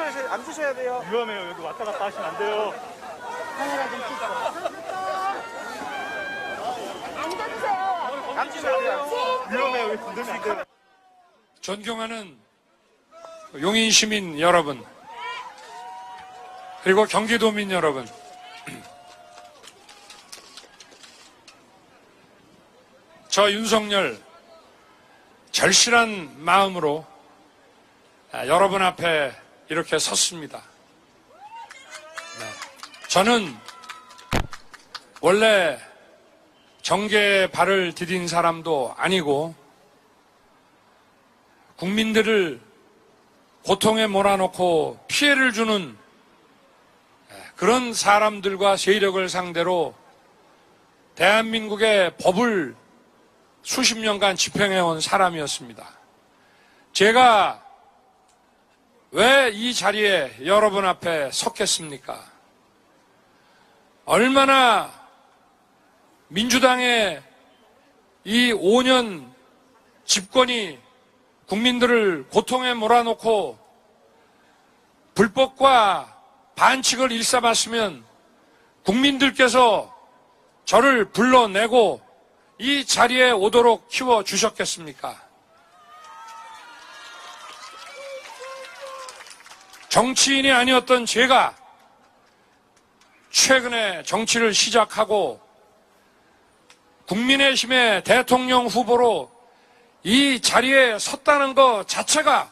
앉으셔야 돼요. 위험해요. 여기 왔다 갔다 하시면 안 돼요. 카메라 좀 찍고. 앉아주세요. 앉으셔야 돼요. 위험해요. 여기 건들면 안 돼요. 존경하는 용인 시민 여러분, 그리고 경기도민 여러분, 저 윤석열 절실한 마음으로 여러분 앞에 이렇게 섰습니다. 저는 원래 정계에 발을 디딘 사람도 아니고 국민들을 고통에 몰아넣고 피해를 주는 그런 사람들과 세력을 상대로 대한민국의 법을 수십 년간 집행해온 사람이었습니다. 제가 왜 이 자리에 여러분 앞에 섰겠습니까? 얼마나 민주당의 이 5년 집권이 국민들을 고통에 몰아넣고 불법과 반칙을 일삼았으면 국민들께서 저를 불러내고 이 자리에 오도록 키워주셨겠습니까? 정치인이 아니었던 제가 최근에 정치를 시작하고 국민의힘의 대통령 후보로 이 자리에 섰다는 것 자체가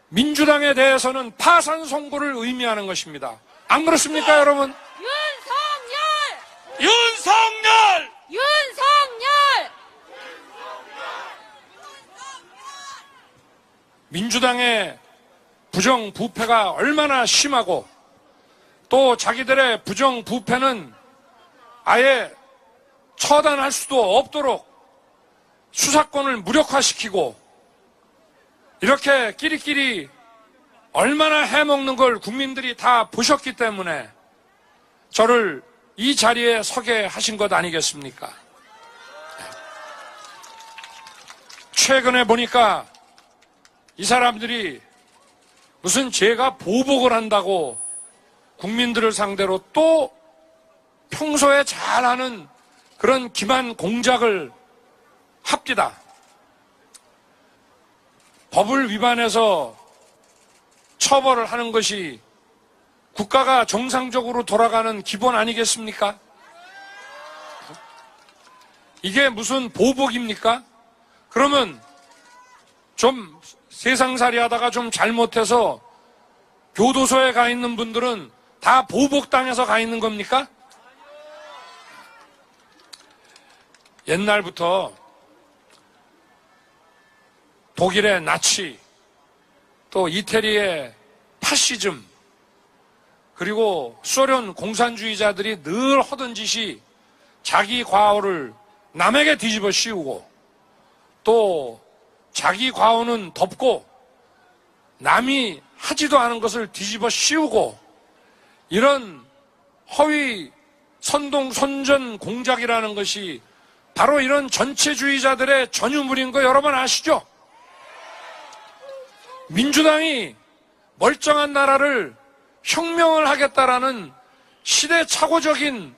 민주당에 대해서는 파산 선고를 의미하는 것입니다. 안 그렇습니까, 여러분? 윤석열! 윤석열! 윤석열! 민주당의 부정부패가 얼마나 심하고 또 자기들의 부정부패는 아예 처단할 수도 없도록 수사권을 무력화시키고 이렇게 끼리끼리 얼마나 해먹는 걸 국민들이 다 보셨기 때문에 저를 이 자리에 서게 하신 것 아니겠습니까? 최근에 보니까 이 사람들이 무슨 제가 보복을 한다고 국민들을 상대로 또 평소에 잘하는 그런 기만 공작을 합디다. 법을 위반해서 처벌을 하는 것이 국가가 정상적으로 돌아가는 기본 아니겠습니까? 이게 무슨 보복입니까? 그러면 좀 세상살이 하다가 좀 잘못해서 교도소에 가 있는 분들은 다 보복당해서 가 있는 겁니까? 옛날부터 독일의 나치, 또 이태리의 파시즘, 그리고 소련 공산주의자들이 늘 하던 짓이 자기 과오를 남에게 뒤집어 씌우고 또 자기 과오는 덮고 남이 하지도 않은 것을 뒤집어 씌우고 이런 허위 선동 선전 공작이라는 것이 바로 이런 전체주의자들의 전유물인 거 여러분 아시죠? 민주당이 멀쩡한 나라를 혁명을 하겠다라는 시대착오적인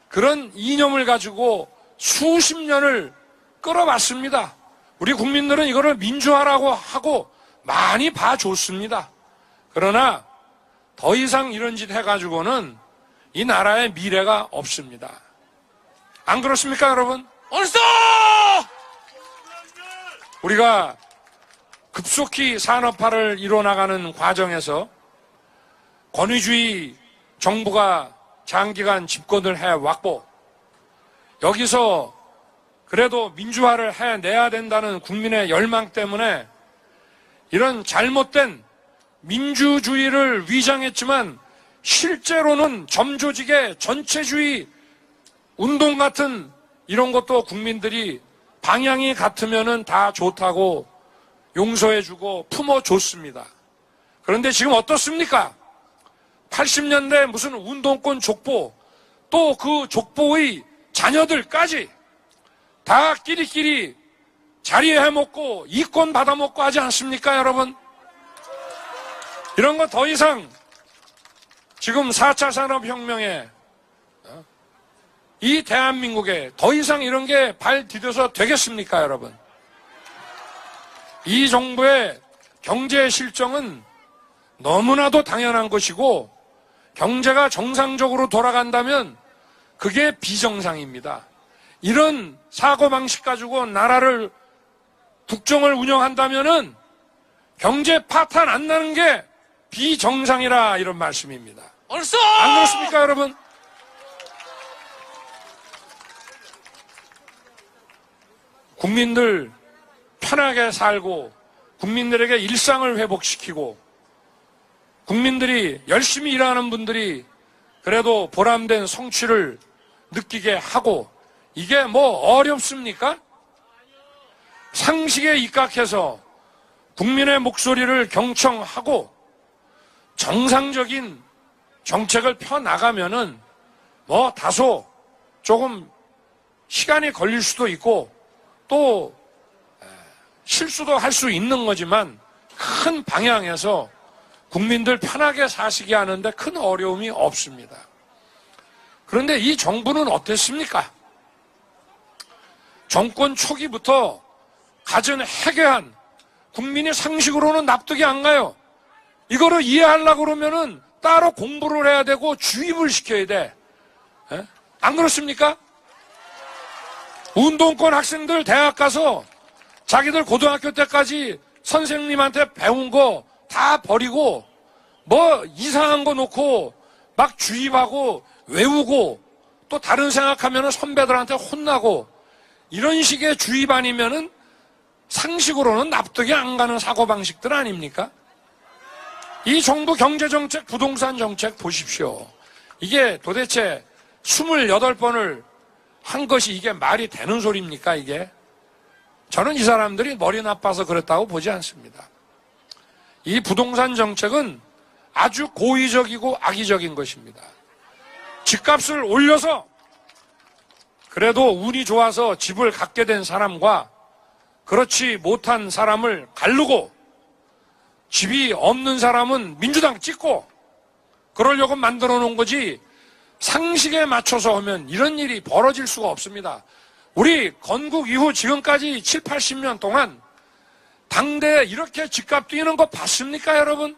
그런 이념을 가지고 수십 년을 끌어왔습니다. 우리 국민들은 이거를 민주화라고 하고 많이 봐줬습니다. 그러나 더 이상 이런 짓 해가지고는 이 나라의 미래가 없습니다. 안 그렇습니까, 여러분? 옳소! 우리가 급속히 산업화를 이뤄나가는 과정에서 권위주의 정부가 장기간 집권을 해왔고 여기서 그래도 민주화를 해내야 된다는 국민의 열망 때문에 이런 잘못된 민주주의를 위장했지만 실제로는 점조직의 전체주의 운동 같은 이런 것도 국민들이 방향이 같으면은 다 좋다고 용서해주고 품어줬습니다. 그런데 지금 어떻습니까? 80년대 무슨 운동권 족보, 또 그 족보의 자녀들까지 다 끼리끼리 자리해 먹고 이권 받아먹고 하지 않습니까, 여러분? 이런 거 더 이상 지금 4차 산업혁명에 이 대한민국에 더 이상 이런 게 발 디뎌서 되겠습니까, 여러분? 이 정부의 경제 실정은 너무나도 당연한 것이고 경제가 정상적으로 돌아간다면 그게 비정상입니다. 이런 사고방식 가지고 나라를 국정을 운영한다면은 경제 파탄 안 나는 게 비정상이라 이런 말씀입니다. 안 그렇습니까, 여러분? 국민들 편하게 살고 국민들에게 일상을 회복시키고 국민들이 열심히 일하는 분들이 그래도 보람된 성취를 느끼게 하고 이게 뭐 어렵습니까? 상식에 입각해서 국민의 목소리를 경청하고 정상적인 정책을 펴나가면은 뭐 다소 조금 시간이 걸릴 수도 있고 또 실수도 할 수 있는 거지만 큰 방향에서 국민들 편하게 사시게 하는데 큰 어려움이 없습니다. 그런데 이 정부는 어땠습니까? 정권 초기부터 가진 해괴한 국민이 상식으로는 납득이 안 가요. 이거를 이해하려고 그러면은 따로 공부를 해야 되고 주입을 시켜야 돼. 안 그렇습니까? 운동권 학생들 대학 가서 자기들 고등학교 때까지 선생님한테 배운 거 다 버리고 뭐 이상한 거 놓고 막 주입하고 외우고 또 다른 생각하면 선배들한테 혼나고 이런 식의 주입 아니면은 상식으로는 납득이 안 가는 사고방식들 아닙니까? 이 정부 경제정책, 부동산 정책 보십시오. 이게 도대체 28번을 한 것이 이게 말이 되는 소리입니까, 이게? 저는 이 사람들이 머리 나빠서 그랬다고 보지 않습니다. 이 부동산 정책은 아주 고의적이고 악의적인 것입니다. 집값을 올려서 그래도 운이 좋아서 집을 갖게 된 사람과 그렇지 못한 사람을 가르고 집이 없는 사람은 민주당 찍고 그러려고 만들어 놓은 거지 상식에 맞춰서 하면 이런 일이 벌어질 수가 없습니다. 우리 건국 이후 지금까지 7, 80년 동안 당대에 이렇게 집값 뛰는 거 봤습니까, 여러분?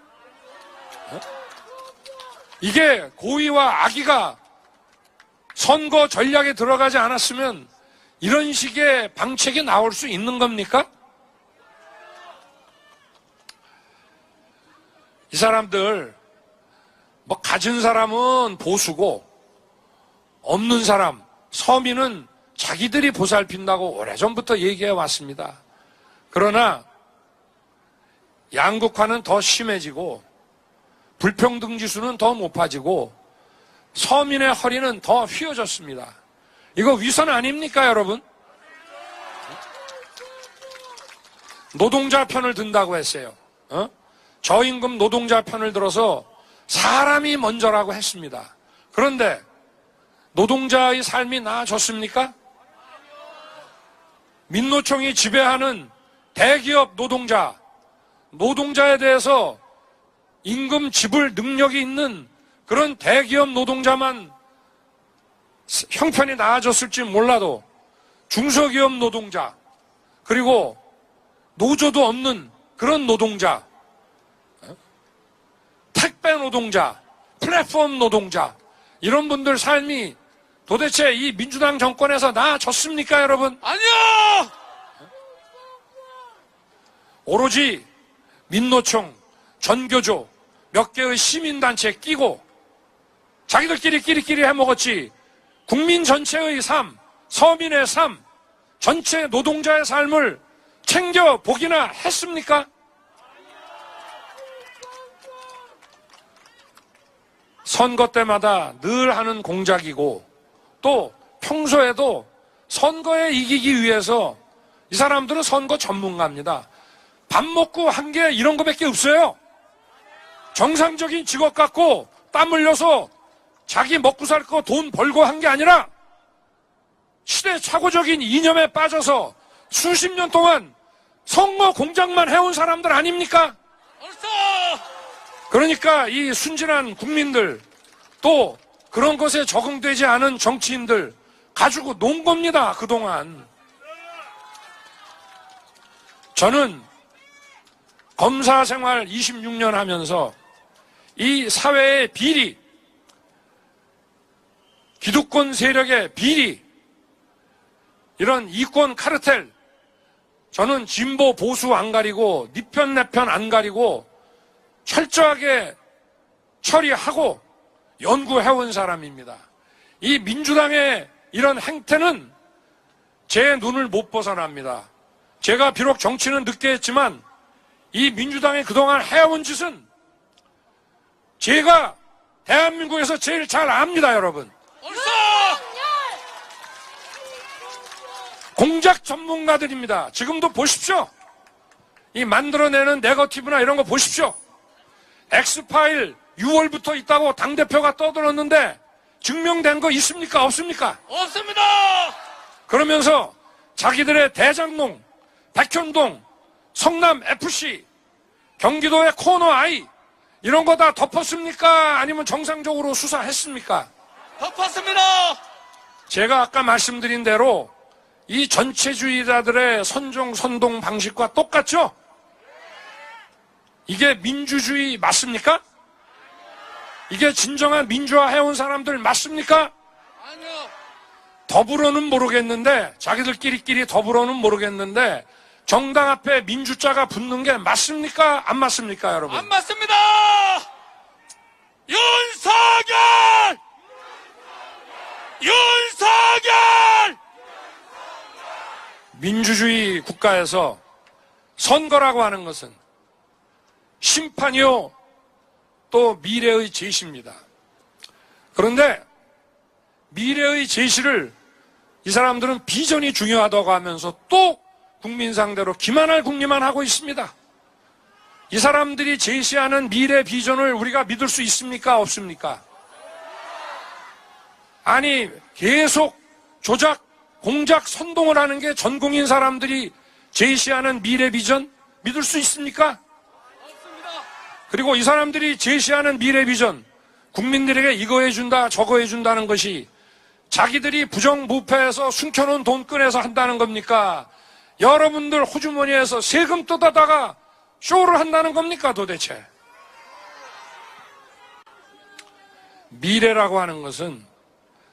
이게 고의와 악의가 선거 전략에 들어가지 않았으면 이런 식의 방책이 나올 수 있는 겁니까? 이 사람들 뭐 가진 사람은 보수고 없는 사람, 서민은 자기들이 보살핀다고 오래전부터 얘기해 왔습니다. 그러나 양극화는 더 심해지고 불평등 지수는 더 높아지고 서민의 허리는 더 휘어졌습니다. 이거 위선 아닙니까, 여러분? 노동자 편을 든다고 했어요. 저임금 노동자 편을 들어서 사람이 먼저라고 했습니다. 그런데 노동자의 삶이 나아졌습니까? 민노총이 지배하는 대기업 노동자에 대해서 임금 지불 능력이 있는 그런 대기업 노동자만 형편이 나아졌을지 몰라도 중소기업 노동자 그리고 노조도 없는 그런 노동자, 택배 노동자, 플랫폼 노동자 이런 분들 삶이 도대체 이 민주당 정권에서 나아졌습니까, 여러분? 아니요! 오로지 민노총, 전교조, 몇 개의 시민단체 끼고 자기들끼리 해먹었지 국민 전체의 삶, 서민의 삶, 전체 노동자의 삶을 챙겨보기나 했습니까? 선거 때마다 늘 하는 공작이고 또 평소에도 선거에 이기기 위해서 이 사람들은 선거 전문가입니다. 밥 먹고 한 게 이런 거밖에 없어요. 정상적인 직업 갖고 땀 흘려서 자기 먹고 살 거 돈 벌고 한 게 아니라 시대착오적인 이념에 빠져서 수십 년 동안 선거 공작만 해온 사람들 아닙니까? 그러니까 이 순진한 국민들, 또 그런 것에 적응되지 않은 정치인들 가지고 논 겁니다, 그동안. 저는 검사 생활 26년 하면서 이 사회의 비리, 기득권 세력의 비리, 이런 이권 카르텔, 저는 진보 보수 안 가리고 니 편 내 편 안 가리고 철저하게 처리하고 연구해온 사람입니다. 이 민주당의 이런 행태는 제 눈을 못 벗어납니다. 제가 비록 정치는 늦게 했지만 이 민주당이 그동안 해온 짓은 제가 대한민국에서 제일 잘 압니다, 여러분. 공작 전문가들입니다. 지금도 보십시오. 이 만들어내는 네거티브나 이런 거 보십시오. 엑스파일 6월부터 있다고 당대표가 떠들었는데 증명된 거 있습니까? 없습니까? 없습니다. 그러면서 자기들의 대장동, 백현동, 성남FC, 경기도의 코너아이 이런 거 다 덮었습니까? 아니면 정상적으로 수사했습니까? 덮었습니다. 제가 아까 말씀드린 대로 이 전체주의자들의 선종, 선동 방식과 똑같죠? 이게 민주주의 맞습니까? 이게 진정한 민주화 해온 사람들 맞습니까? 아니요. 더불어는 모르겠는데, 자기들끼리 더불어는 모르겠는데, 정당 앞에 민주자가 붙는 게 맞습니까? 안 맞습니까, 여러분? 안 맞습니다. 윤석열! 윤석열! 민주주의 국가에서 선거라고 하는 것은 심판이요, 또 미래의 제시입니다. 그런데 미래의 제시를 이 사람들은 비전이 중요하다고 하면서 또 국민 상대로 기만할 국리만 하고 있습니다. 이 사람들이 제시하는 미래 비전을 우리가 믿을 수 있습니까? 없습니까? 아니, 계속 조작, 공작, 선동을 하는 게 전국민 사람들이 제시하는 미래 비전 믿을 수 있습니까? 그리고 이 사람들이 제시하는 미래 비전, 국민들에게 이거 해준다, 저거 해준다는 것이 자기들이 부정부패해서 숨겨놓은 돈 꺼내서 한다는 겁니까? 여러분들 호주머니에서 세금 뜯어다가 쇼를 한다는 겁니까, 도대체? 미래라고 하는 것은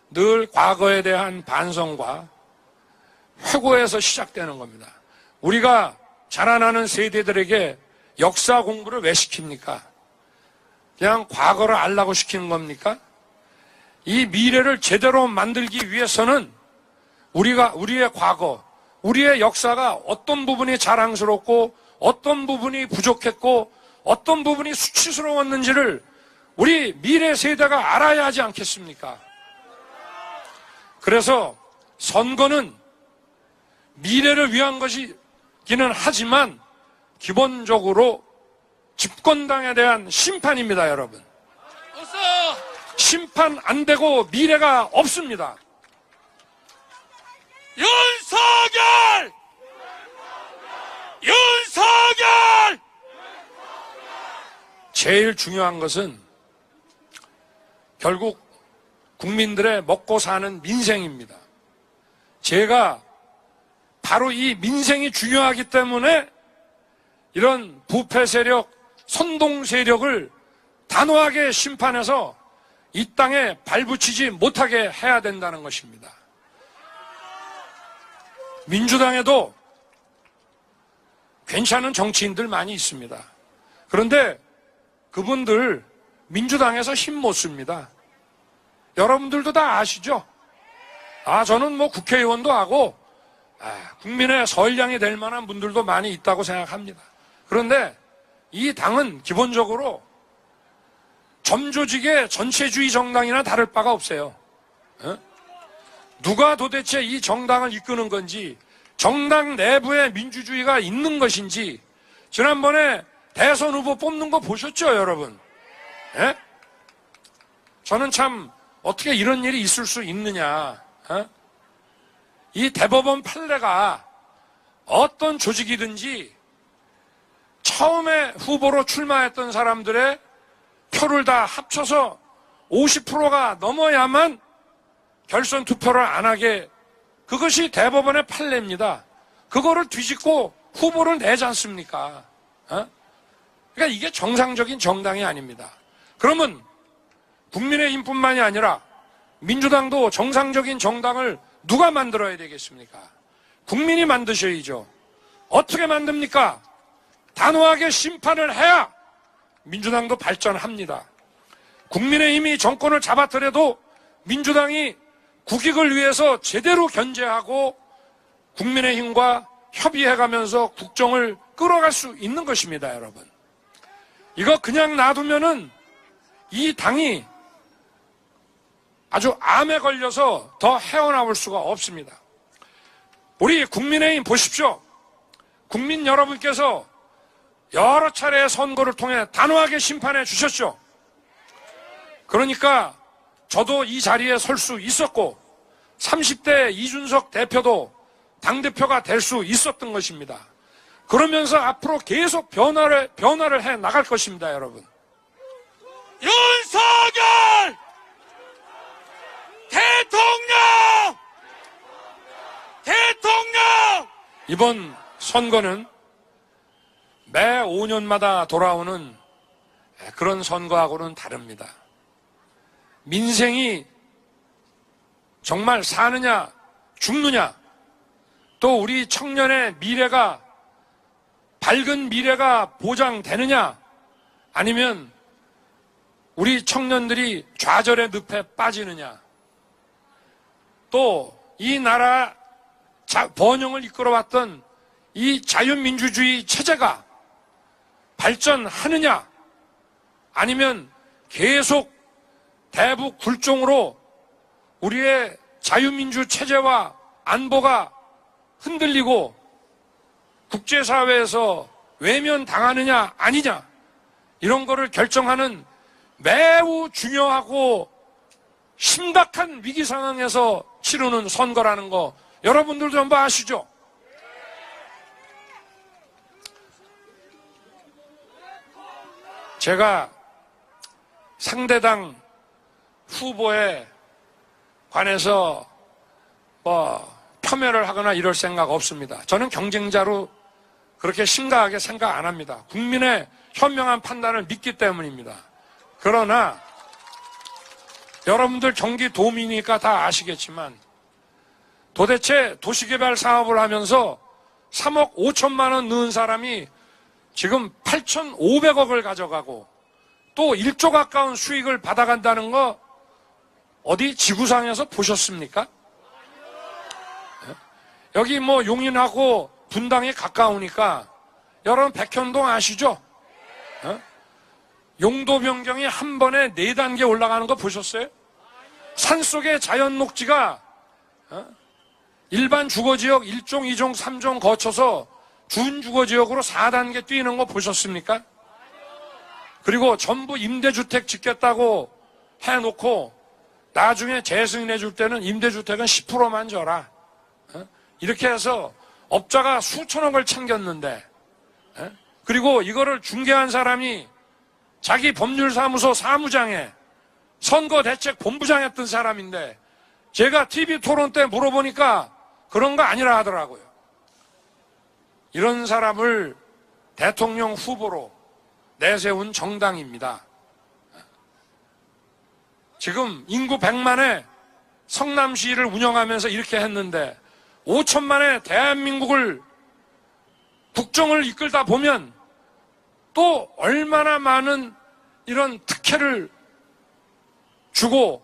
늘 과거에 대한 반성과 회고에서 시작되는 겁니다. 우리가 자라나는 세대들에게 역사 공부를 왜 시킵니까? 그냥 과거를 알라고 시키는 겁니까? 이 미래를 제대로 만들기 위해서는 우리의 과거, 우리의 역사가 어떤 부분이 자랑스럽고 어떤 부분이 부족했고 어떤 부분이 수치스러웠는지를 우리 미래 세대가 알아야 하지 않겠습니까? 그래서 선거는 미래를 위한 것이기는 하지만 기본적으로 집권당에 대한 심판입니다, 여러분. 심판 안 되고 미래가 없습니다. 윤석열! 윤석열! 제일 중요한 것은 결국 국민들의 먹고 사는 민생입니다. 제가 바로 이 민생이 중요하기 때문에 이런 부패 세력, 선동 세력을 단호하게 심판해서 이 땅에 발붙이지 못하게 해야 된다는 것입니다. 민주당에도 괜찮은 정치인들 많이 있습니다. 그런데 그분들 민주당에서 힘 못 씁니다. 여러분들도 다 아시죠? 저는 뭐 국회의원도 하고 국민의 서울량이 될 만한 분들도 많이 있다고 생각합니다. 그런데 이 당은 기본적으로 점조직의 전체주의 정당이나 다를 바가 없어요. 누가 도대체 이 정당을 이끄는 건지, 정당 내부에 민주주의가 있는 것인지, 지난번에 대선 후보 뽑는 거 보셨죠, 여러분? 저는 참 어떻게 이런 일이 있을 수 있느냐. 이 대법원 판례가 어떤 조직이든지 처음에 후보로 출마했던 사람들의 표를 다 합쳐서 50%가 넘어야만 결선 투표를 안 하게, 그것이 대법원의 판례입니다. 그거를 뒤집고 후보를 내지 않습니까? 그러니까 이게 정상적인 정당이 아닙니다. 그러면 국민의힘뿐만이 아니라 민주당도 정상적인 정당을 누가 만들어야 되겠습니까? 국민이 만드셔야죠. 어떻게 만듭니까? 단호하게 심판을 해야 민주당도 발전합니다. 국민의힘이 정권을 잡았더라도 민주당이 국익을 위해서 제대로 견제하고 국민의힘과 협의해가면서 국정을 끌어갈 수 있는 것입니다, 여러분. 이거 그냥 놔두면은 이 당이 아주 암에 걸려서 더 헤어나올 수가 없습니다. 우리 국민의힘 보십시오. 국민 여러분께서 여러 차례의 선거를 통해 단호하게 심판해 주셨죠. 그러니까 저도 이 자리에 설 수 있었고 30대 이준석 대표도 당대표가 될 수 있었던 것입니다. 그러면서 앞으로 계속 변화를 해 나갈 것입니다, 여러분. 윤석열 대통령 이번 선거는 매 5년마다 돌아오는 그런 선거하고는 다릅니다. 민생이 정말 사느냐 죽느냐, 또 우리 청년의 미래가, 밝은 미래가 보장되느냐, 아니면 우리 청년들이 좌절의 늪에 빠지느냐, 또 이 나라 번영을 이끌어왔던 이 자유민주주의 체제가 발전하느냐, 아니면 계속 대북 굴종으로 우리의 자유민주 체제와 안보가 흔들리고 국제사회에서 외면당하느냐 아니냐, 이런 거를 결정하는 매우 중요하고 심각한 위기 상황에서 치르는 선거라는 거 여러분들도 전부 아시죠? 제가 상대당 후보에 관해서 폄훼를 하거나 이럴 생각 없습니다. 저는 경쟁자로 그렇게 심각하게 생각 안 합니다. 국민의 현명한 판단을 믿기 때문입니다. 그러나 여러분들 경기도민이니까 다 아시겠지만 도대체 도시개발 사업을 하면서 3억 5천만 원 넣은 사람이 지금 8,500억을 가져가고 또 1조 가까운 수익을 받아간다는 거 어디 지구상에서 보셨습니까? 여기 뭐 용인하고 분당에 가까우니까 여러분 백현동 아시죠? 용도 변경이 한 번에 4단계 올라가는 거 보셨어요? 산속의 자연 녹지가 일반 주거지역 1종, 2종, 3종 거쳐서 준주거지역으로 4단계 뛰는 거 보셨습니까? 그리고 전부 임대주택 짓겠다고 해놓고 나중에 재승인해 줄 때는 임대주택은 10%만 줘라. 이렇게 해서 업자가 수천억을 챙겼는데, 그리고 이거를 중개한 사람이 자기 법률사무소 사무장에 선거대책본부장 했던 사람인데, 제가 TV 토론 때 물어보니까 그런 거 아니라 하더라고요. 이런 사람을 대통령 후보로 내세운 정당입니다. 지금 인구 100만의 성남시를 운영하면서 이렇게 했는데 5천만의 대한민국을 국정을 이끌다 보면 또 얼마나 많은 이런 특혜를 주고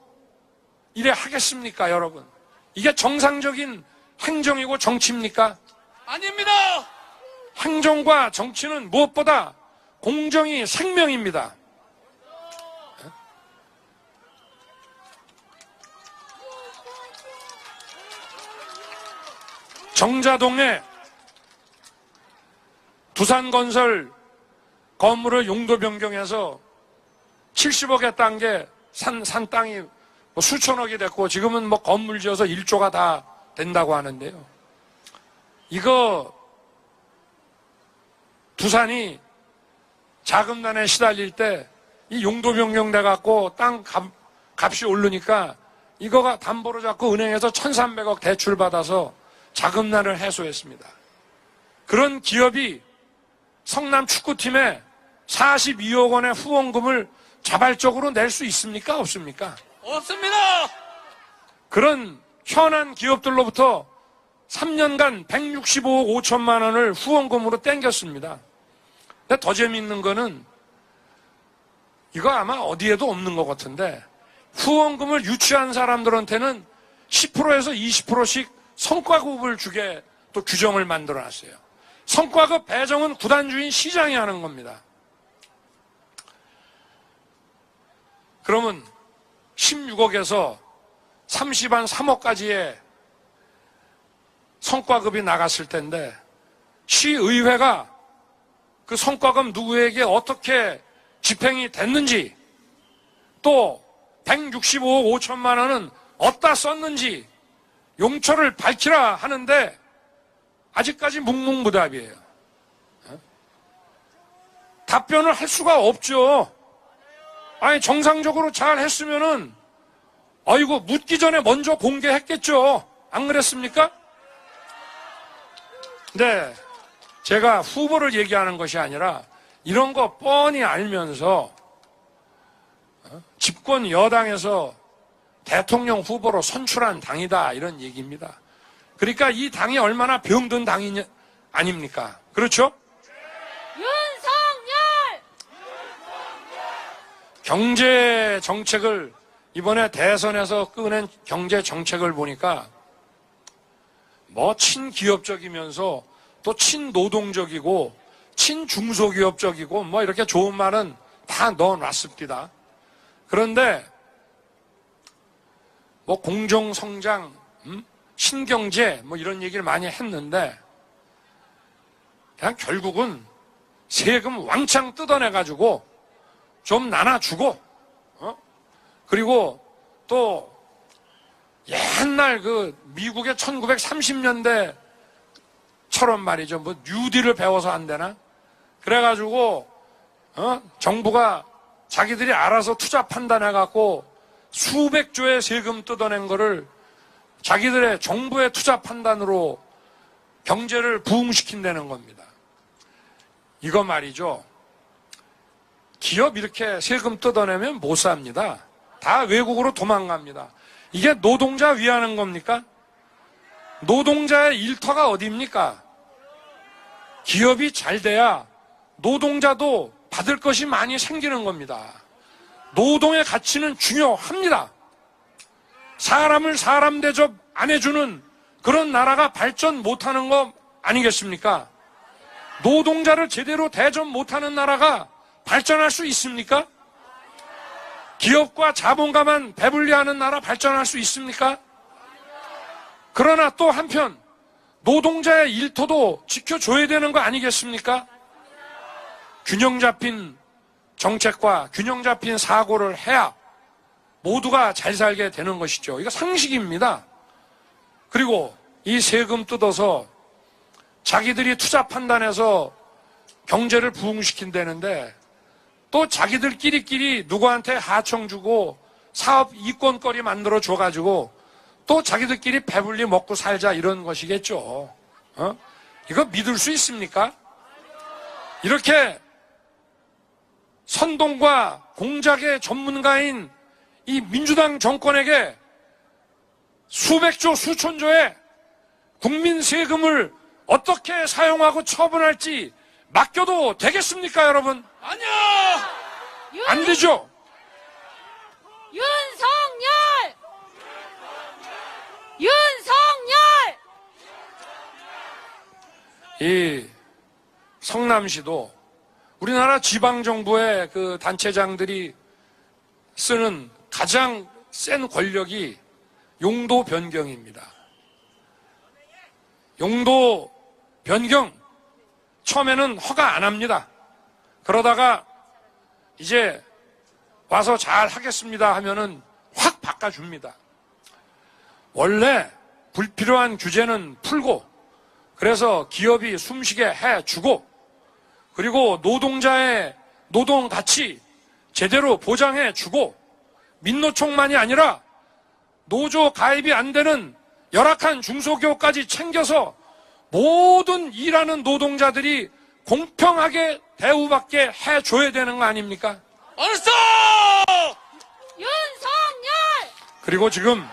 이래 하겠습니까, 여러분? 이게 정상적인 행정이고 정치입니까? 아닙니다. 행정과 정치는 무엇보다 공정이 생명입니다. 정자동에 두산건설 건물을 용도 변경해서 70억에 딴 게 산 땅이 뭐 수천억이 됐고 지금은 뭐 건물 지어서 1조가 다 된다고 하는데요. 이거 두산이 자금난에 시달릴 때 이 용도 변경돼 갖고 땅 값이 오르니까 이거가 담보로 잡고 은행에서 1,300억 대출 받아서 자금난을 해소했습니다. 그런 기업이 성남 축구팀에 42억 원의 후원금을 자발적으로 낼 수 있습니까? 없습니까? 없습니다. 그런 현안 기업들로부터 3년간 165억 5천만 원을 후원금으로 땡겼습니다. 근데 더 재미있는 거는 이거 아마 어디에도 없는 것 같은데 후원금을 유치한 사람들한테는 10%에서 20%씩 성과급을 주게 또 규정을 만들어놨어요. 성과급 배정은 구단주인 시장이 하는 겁니다. 그러면 16억에서 30한 3억까지의 성과급이 나갔을 텐데 시의회가 그 성과급 누구에게 어떻게 집행이 됐는지 또 165억 5천만 원은 어디다 썼는지 용처를 밝히라 하는데 아직까지 묵묵부답이에요. 답변을 할 수가 없죠. 아니 정상적으로 잘 했으면은 아이고 묻기 전에 먼저 공개했겠죠. 안 그랬습니까? 네, 제가 후보를 얘기하는 것이 아니라 이런 거 뻔히 알면서 집권 여당에서 대통령 후보로 선출한 당이다 이런 얘기입니다. 그러니까 이 당이 얼마나 병든 당이 아닙니까? 그렇죠? 윤석열! 경제 정책을 이번에 대선에서 꺼낸 경제 정책을 보니까 뭐 친기업적이면서 또 친노동적이고 친중소기업적이고 뭐 이렇게 좋은 말은 다 넣어놨습니다. 그런데 뭐 공정성장, 신경제 뭐 이런 얘기를 많이 했는데 그냥 결국은 세금 왕창 뜯어내가지고 좀 나눠주고 그리고 또 옛날 그 미국의 1930년대처럼 말이죠. 뭐 뉴딜을 배워서 안 되나? 그래가지고 정부가 자기들이 알아서 투자 판단해갖고 수백 조의 세금 뜯어낸 거를 자기들의 정부의 투자 판단으로 경제를 부흥시킨다는 겁니다. 이거 말이죠. 기업 이렇게 세금 뜯어내면 못 삽니다. 다 외국으로 도망갑니다. 이게 노동자 위하는 겁니까? 노동자의 일터가 어디입니까? 기업이 잘 돼야 노동자도 받을 것이 많이 생기는 겁니다. 노동의 가치는 중요합니다. 사람을 사람 대접 안 해주는 그런 나라가 발전 못하는 거 아니겠습니까? 노동자를 제대로 대접 못하는 나라가 발전할 수 있습니까? 기업과 자본가만 배분리하는 나라 발전할 수 있습니까? 그러나 또 한편 노동자의 일터도 지켜줘야 되는 거 아니겠습니까? 균형 잡힌 정책과 균형 잡힌 사고를 해야 모두가 잘 살게 되는 것이죠. 이거 상식입니다. 그리고 이 세금 뜯어서 자기들이 투자 판단해서 경제를 부흥시킨다는데 또 자기들끼리 누구한테 하청 주고 사업 이권거리 만들어 줘가지고 또 자기들끼리 배불리 먹고 살자 이런 것이겠죠. 이거 믿을 수 있습니까? 이렇게 선동과 공작의 전문가인 이 민주당 정권에게 수백조 수천조의 국민 세금을 어떻게 사용하고 처분할지 맡겨도 되겠습니까, 여러분? 아니요. 안 되죠. 윤석열! 윤석열! 이 성남시도 우리나라 지방정부의 그 단체장들이 쓰는 가장 센 권력이 용도 변경입니다. 용도 변경 처음에는 허가 안 합니다. 그러다가 이제 와서 잘 하겠습니다 하면은 확 바꿔줍니다. 원래 불필요한 규제는 풀고 그래서 기업이 숨쉬게 해주고 그리고 노동자의 노동 가치 제대로 보장해 주고 민노총만이 아니라 노조 가입이 안 되는 열악한 중소기업까지 챙겨서 모든 일하는 노동자들이 공평하게 대우받게 해줘야 되는 거 아닙니까? 얼싸! 윤석열! 그리고 지금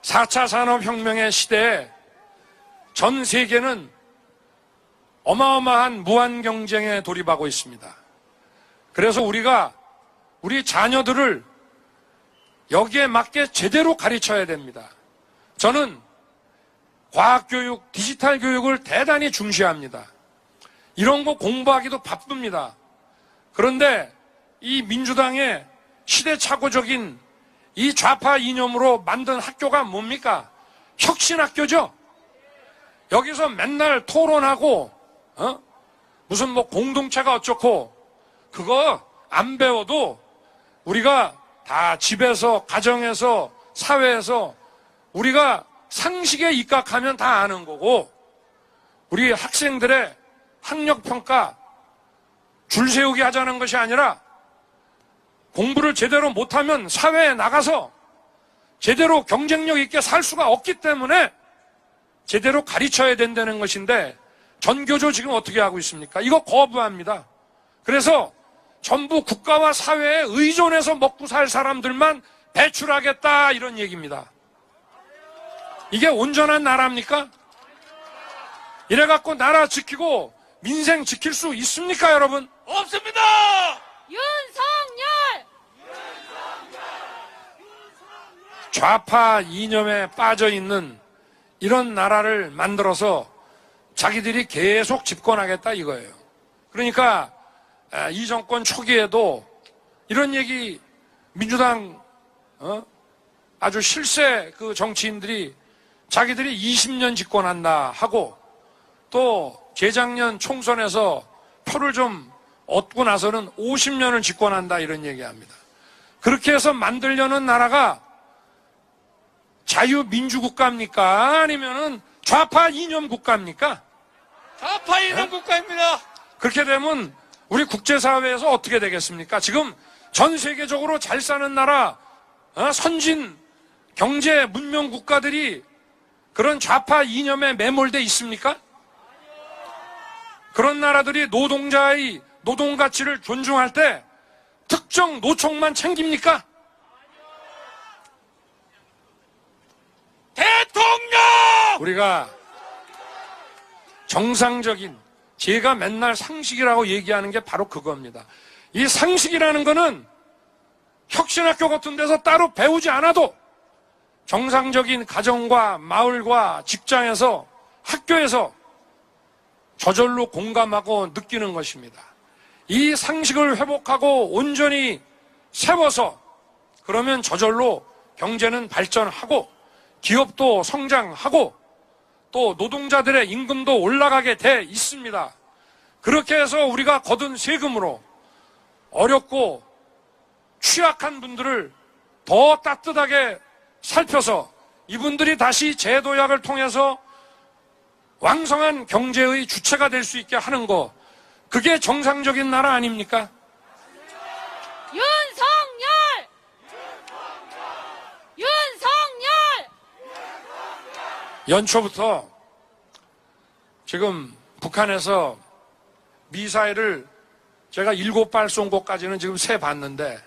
4차 산업혁명의 시대에 전 세계는 어마어마한 무한 경쟁에 돌입하고 있습니다. 그래서 우리가 우리 자녀들을 여기에 맞게 제대로 가르쳐야 됩니다. 저는 과학교육, 디지털 교육을 대단히 중시합니다. 이런 거 공부하기도 바쁩니다. 그런데 이 민주당의 시대착오적인 이 좌파 이념으로 만든 학교가 뭡니까? 혁신학교죠. 여기서 맨날 토론하고 무슨 뭐 공동체가 어쩌고 그거 안 배워도 우리가 다 집에서 가정에서 사회에서 우리가 상식에 입각하면 다 아는 거고 우리 학생들의 학력평가 줄 세우게 하자는 것이 아니라 공부를 제대로 못하면 사회에 나가서 제대로 경쟁력 있게 살 수가 없기 때문에 제대로 가르쳐야 된다는 것인데 전교조 지금 어떻게 하고 있습니까? 이거 거부합니다. 그래서 전부 국가와 사회에 의존해서 먹고 살 사람들만 배출하겠다 이런 얘기입니다. 이게 온전한 나라입니까? 이래갖고 나라 지키고 민생 지킬 수 있습니까 여러분? 없습니다! 윤석열! 좌파 이념에 빠져있는 이런 나라를 만들어서 자기들이 계속 집권하겠다 이거예요. 그러니까 이 정권 초기에도 이런 얘기 민주당 아주 실세 그 정치인들이 자기들이 20년 집권한다 하고 또 재작년 총선에서 표를 좀 얻고 나서는 50년을 집권한다 이런 얘기합니다. 그렇게 해서 만들려는 나라가 자유민주국가입니까? 아니면은 좌파 이념 국가입니까? 좌파 이념 국가입니다. 그렇게 되면 우리 국제사회에서 어떻게 되겠습니까? 지금 전 세계적으로 잘 사는 나라, 선진 경제 문명 국가들이 그런 좌파 이념에 매몰돼 있습니까? 그런 나라들이 노동자의 노동 가치를 존중할 때 특정 노총만 챙깁니까? 대통령! 우리가 정상적인 제가 맨날 상식이라고 얘기하는 게 바로 그겁니다. 이 상식이라는 거는 혁신학교 같은 데서 따로 배우지 않아도 정상적인 가정과 마을과 직장에서 학교에서 저절로 공감하고 느끼는 것입니다. 이 상식을 회복하고 온전히 세워서 그러면 저절로 경제는 발전하고 기업도 성장하고 또 노동자들의 임금도 올라가게 돼 있습니다. 그렇게 해서 우리가 거둔 세금으로 어렵고 취약한 분들을 더 따뜻하게 살펴서 이분들이 다시 제도약을 통해서 왕성한 경제의 주체가 될 수 있게 하는 거, 그게 정상적인 나라 아닙니까? 윤석열! 윤석열! 연초부터 지금 북한에서 미사일을 제가 7발 쏜 것까지는 지금 세봤는데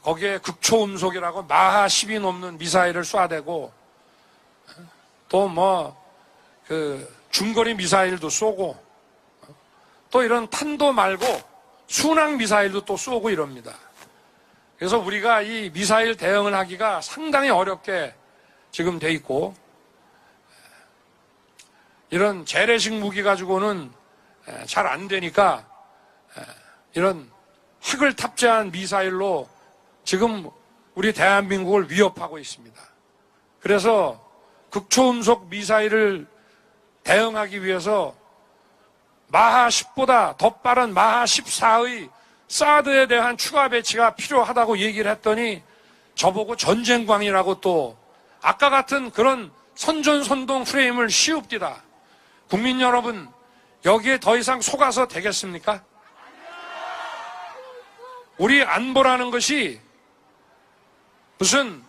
거기에 극초음속이라고 마하 10이 넘는 미사일을 쏴대고 또 뭐 그 중거리 미사일도 쏘고 또 이런 탄도 말고 순항 미사일도 또 쏘고 이럽니다. 그래서 우리가 이 미사일 대응을 하기가 상당히 어렵게 지금 돼 있고 이런 재래식 무기 가지고는 잘 안 되니까 이런 핵을 탑재한 미사일로 지금 우리 대한민국을 위협하고 있습니다. 그래서 극초음속 미사일을 대응하기 위해서 마하 10보다 더 빠른 마하 14의 사드에 대한 추가 배치가 필요하다고 얘기를 했더니 저보고 전쟁광이라고 또 아까 같은 그런 선전선동 프레임을 씌웁디다. 국민 여러분, 여기에 더 이상 속아서 되겠습니까? 우리 안보라는 것이 무슨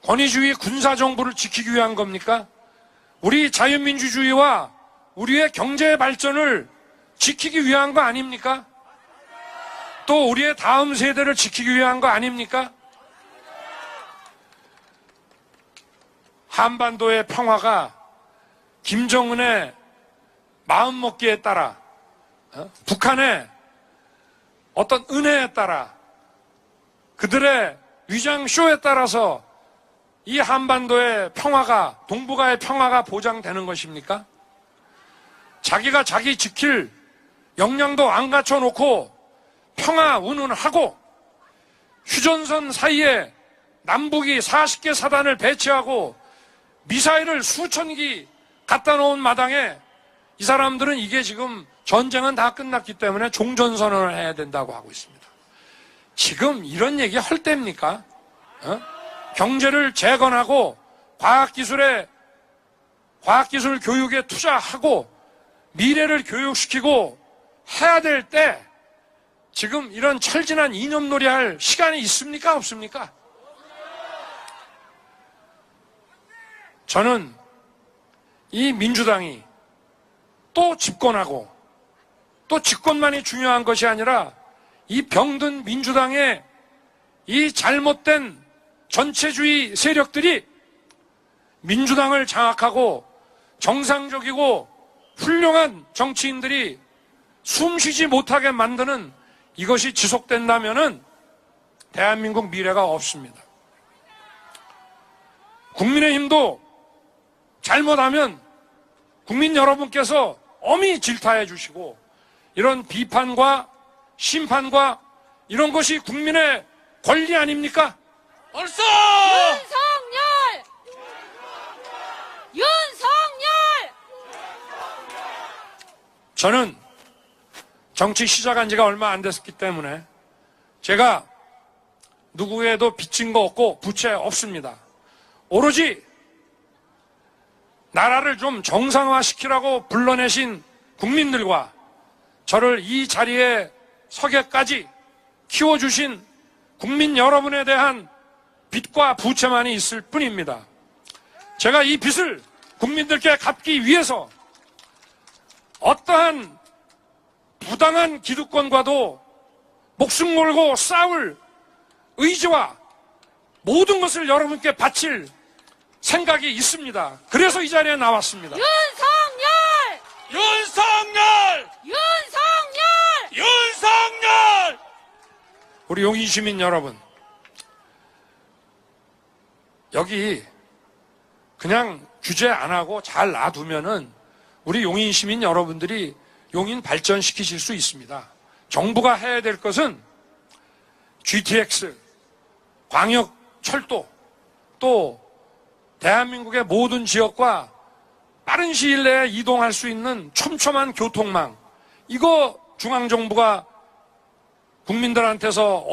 권위주의 군사정부를 지키기 위한 겁니까? 우리 자유민주주의와 우리의 경제 발전을 지키기 위한 거 아닙니까? 또 우리의 다음 세대를 지키기 위한 거 아닙니까? 한반도의 평화가 김정은의 마음먹기에 따라, 북한의 어떤 은혜에 따라, 그들의 위장쇼에 따라서 이 한반도의 평화가, 동북아의 평화가 보장되는 것입니까? 자기가 자기 지킬 역량도 안 갖춰놓고 평화 운운하고 휴전선 사이에 남북이 40개 사단을 배치하고 미사일을 수천 기 갖다 놓은 마당에 이 사람들은 이게 지금 전쟁은 다 끝났기 때문에 종전선언을 해야 된다고 하고 있습니다. 지금 이런 얘기 할 때입니까? 경제를 재건하고 과학기술 교육에 투자하고 미래를 교육시키고 해야 될 때 지금 이런 철진한 이념놀이 할 시간이 있습니까? 없습니까? 저는 이 민주당이 또 집권하고 또 집권만이 중요한 것이 아니라 이 병든 민주당의 이 잘못된 전체주의 세력들이 민주당을 장악하고 정상적이고 훌륭한 정치인들이 숨쉬지 못하게 만드는 이것이 지속된다면은 대한민국 미래가 없습니다. 국민의힘도 잘못하면 국민 여러분께서 엄히 질타해 주시고 이런 비판과 심판과 이런 것이 국민의 권리 아닙니까? 얼싸! 윤석열! 윤석열! 저는 정치 시작한 지가 얼마 안 됐기 때문에 제가 누구에도 빚진 거 없고 부채 없습니다. 오로지 나라를 좀 정상화시키라고 불러내신 국민들과 저를 이 자리에 서게까지 키워주신 국민 여러분에 대한 빚과 부채만이 있을 뿐입니다. 제가 이 빚을 국민들께 갚기 위해서 어떠한 부당한 기득권과도 목숨 걸고 싸울 의지와 모든 것을 여러분께 바칠 생각이 있습니다. 그래서 이 자리에 나왔습니다. 윤석열! 윤석열! 윤석열! 윤석열! 우리 용인 시민 여러분, 여기 그냥 규제 안 하고 잘 놔두면은 우리 용인 시민 여러분들이 용인 발전시키실 수 있습니다. 정부가 해야 될 것은 GTX, 광역 철도, 또 대한민국의 모든 지역과 빠른 시일 내에 이동할 수 있는 촘촘한 교통망, 이거 중앙정부가 국민들한테서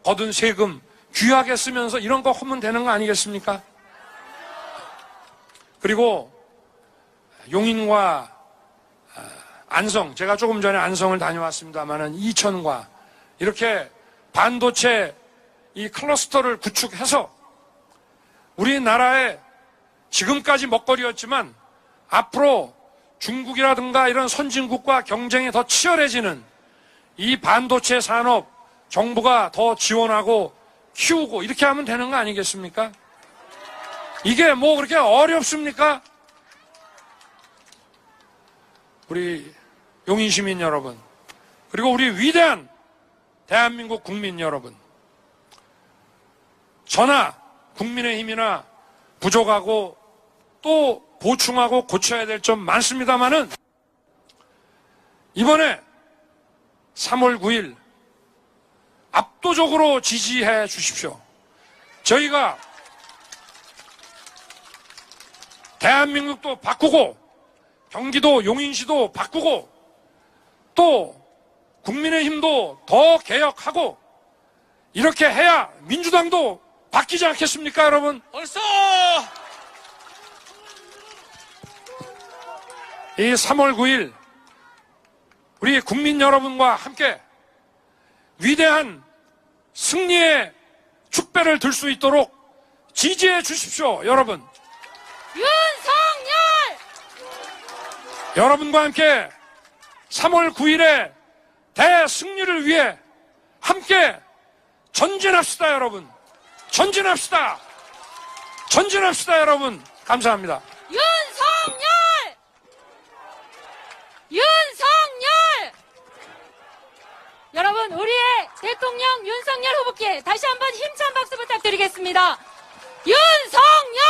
거둔 세금 귀하게 쓰면서 이런 거 하면 되는 거 아니겠습니까? 그리고 용인과 안성, 제가 조금 전에 안성을 다녀왔습니다만은 이천과 이렇게 반도체 이 클러스터를 구축해서 우리나라의 지금까지 먹거리였지만 앞으로 중국이라든가 이런 선진국과 경쟁이 더 치열해지는 이 반도체 산업 정부가 더 지원하고 키우고 이렇게 하면 되는 거 아니겠습니까? 이게 뭐 그렇게 어렵습니까? 우리 용인 시민 여러분, 그리고 우리 위대한 대한민국 국민 여러분, 저나 국민의힘이나 부족하고 또 보충하고 고쳐야 될 점 많습니다만은 이번에 3월 9일 압도적으로 지지해 주십시오. 저희가 대한민국도 바꾸고 경기도 용인시도 바꾸고 또 국민의힘도 더 개혁하고 이렇게 해야 민주당도 바뀌지 않겠습니까, 여러분? 얼싸! 이 3월 9일 우리 국민 여러분과 함께 위대한 승리의 축배를 들 수 있도록 지지해 주십시오, 여러분. 윤석열! 여러분과 함께 3월 9일에 대승리를 위해 함께 전진합시다, 여러분. 전진합시다. 전진합시다, 여러분. 감사합니다. 윤석열! 윤석열! 여러분, 우리의 대통령 윤석열 후보께 다시 한번 힘찬 박수 부탁드리겠습니다. 윤석열!